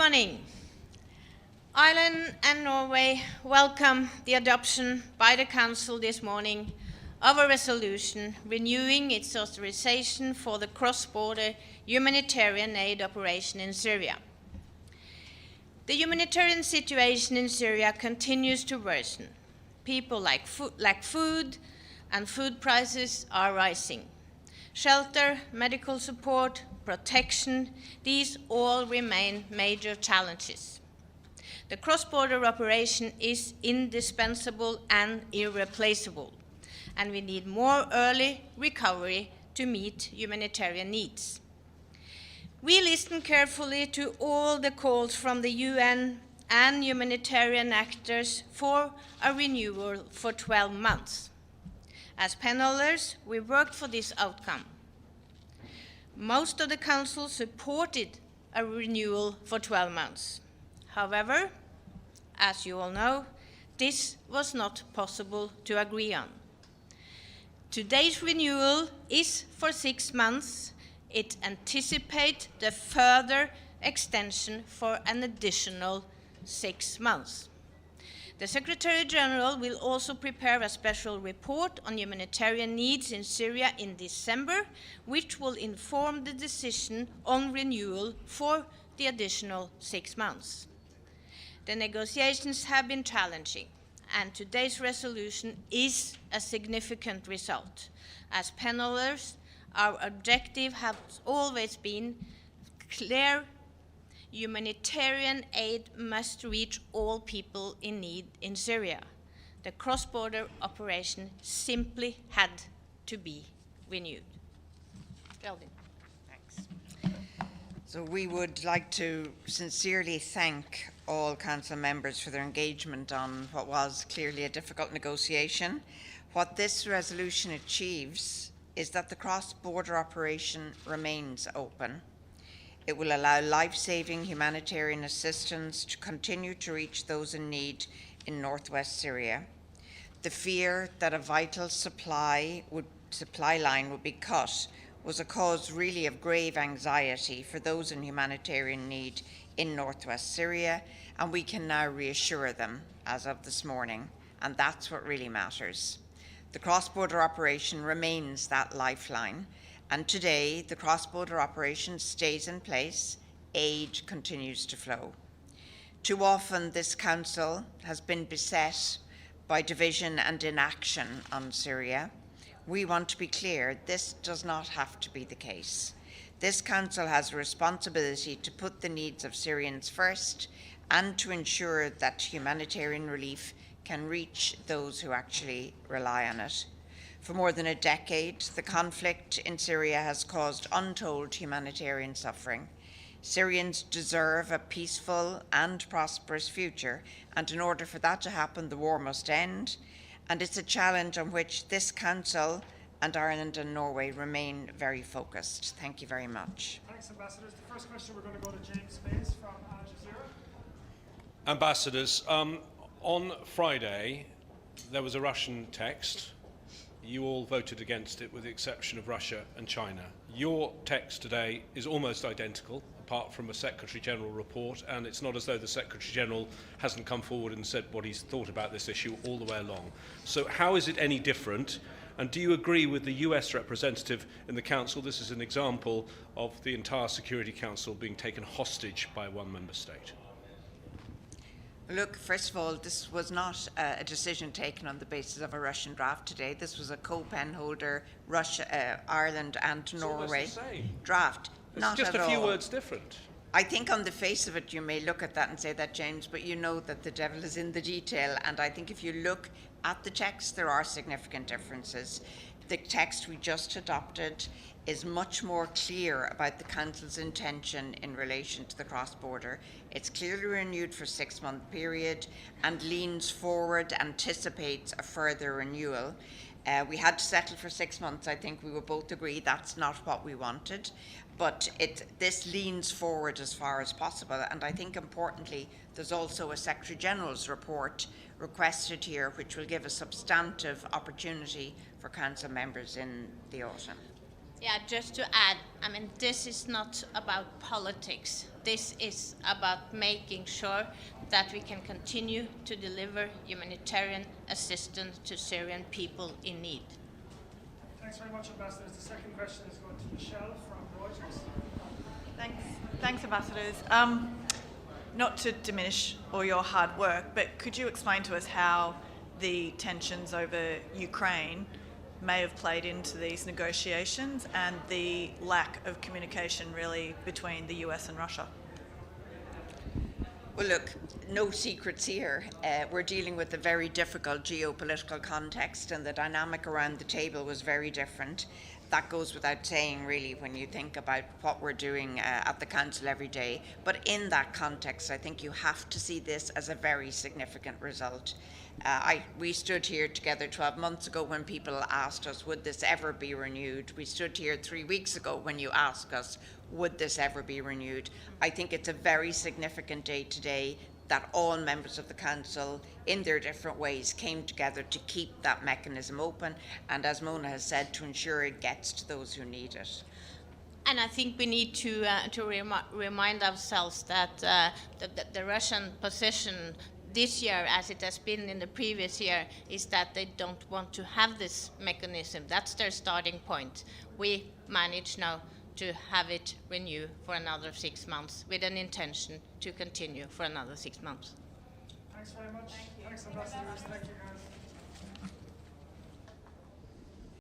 morning. Ireland and Norway welcome the adoption by the Council this morning of a resolution renewing its authorization for the cross-border humanitarian aid operation in Syria. The humanitarian situation in Syria continues to worsen. People lack food, and food prices are rising. Shelter, medical support, protection, these all remain major challenges. The cross-border operation is indispensable and irreplaceable, and we need more early recovery to meet humanitarian needs. We listened carefully to all the calls from the UN and humanitarian actors for a renewal for 12 months. As panelists, we worked for this outcome. Most of the Council supported a renewal for 12 months. However, as you all know, this was not possible to agree on. Today's renewal is for 6 months. It anticipates the further extension for an additional 6 months. The Secretary General will also prepare a special report on humanitarian needs in Syria in December, which will inform the decision on renewal for the additional 6 months. The negotiations have been challenging, and today's resolution is a significant result. As panelists, our objective has always been clear: humanitarian aid must reach all people in need in Syria. The cross-border operation simply had to be renewed. Geraldine. Thanks. So we would like to sincerely thank all Council members for their engagement on what was clearly a difficult negotiation. What this resolution achieves is that the cross-border operation remains open. It will allow life-saving humanitarian assistance to continue to reach those in need in northwest Syria. The fear that a vital supply line would be cut was a cause really of grave anxiety for those in humanitarian need in northwest Syria, and we can now reassure them as of this morning, and that's what really matters. The cross-border operation remains that lifeline, and today the cross-border operation stays in place. Aid continues to flow. Too often this Council has been beset by division and inaction on Syria. We want to be clear, this does not have to be the case. This Council has a responsibility to put the needs of Syrians first and to ensure that humanitarian relief can reach those who actually rely on it. For more than a decade, the conflict in Syria has caused untold humanitarian suffering. Syrians deserve a peaceful and prosperous future, and in order for that to happen, the war must end. And it's a challenge on which this Council and Ireland and Norway remain very focused. Thank you very much. Thanks, Ambassadors. The first question, we're going to go to James Bays from Al Jazeera. Ambassadors, on Friday, there was a Russian text. You all voted against it with the exception of Russia and China. Your text today is almost identical, apart from a Secretary General report, and it's not as though the Secretary General hasn't come forward and said what he's thought about this issue all the way along. So how is it any different? And do you agree with the US representative in the Council? This is an example of the entire Security Council being taken hostage by one member state. Look, first of all, this was not a decision taken on the basis of a Russian draft today. This was a co-pen holder, Ireland and Norway draft. It's just a few words different. I think on the face of it, you may look at that and say that, James, but you know that the devil is in the detail. And I think if you look at the text, there are significant differences. The text we just adopted is much more clear about the Council's intention in relation to the cross-border. It's clearly renewed for a 6-month period and leans forward, anticipates a further renewal. We had to settle for 6 months. I think we will both agree that's not what we wanted, but this leans forward as far as possible. And I think importantly, there's also a Secretary General's report requested here, which will give a substantive opportunity for Council members in the autumn. Yeah, just to add, I mean, this is not about politics. This is about making sure that we can continue to deliver humanitarian assistance to Syrian people in need. Thanks very much, Ambassadors. The second question is going to Michelle from Reuters. Thanks, Ambassadors. Not to diminish all your hard work, but could you explain to us how the tensions over Ukraine may have played into these negotiations and the lack of communication really between the US and Russia? Well, look, no secrets here. We're dealing with a very difficult geopolitical context, and the dynamic around the table was very different. That goes without saying, really, when you think about what we're doing at the Council every day. But in that context, I think you have to see this as a very significant result. We stood here together 12 months ago when people asked us, would this ever be renewed? We stood here 3 weeks ago when you asked us, would this ever be renewed? I think it's a very significant day today that all members of the Council, in their different ways, came together to keep that mechanism open, and as Mona has said, to ensure it gets to those who need it. And I think we need to remind ourselves that the Russian position this year, as it has been in the previous year, is that they don't want to have this mechanism. That's their starting point. We manage now to have it renew for another 6 months with an intention to continue for another 6 months. Thanks very much. Thanks, Ambassadors. Thank you, guys.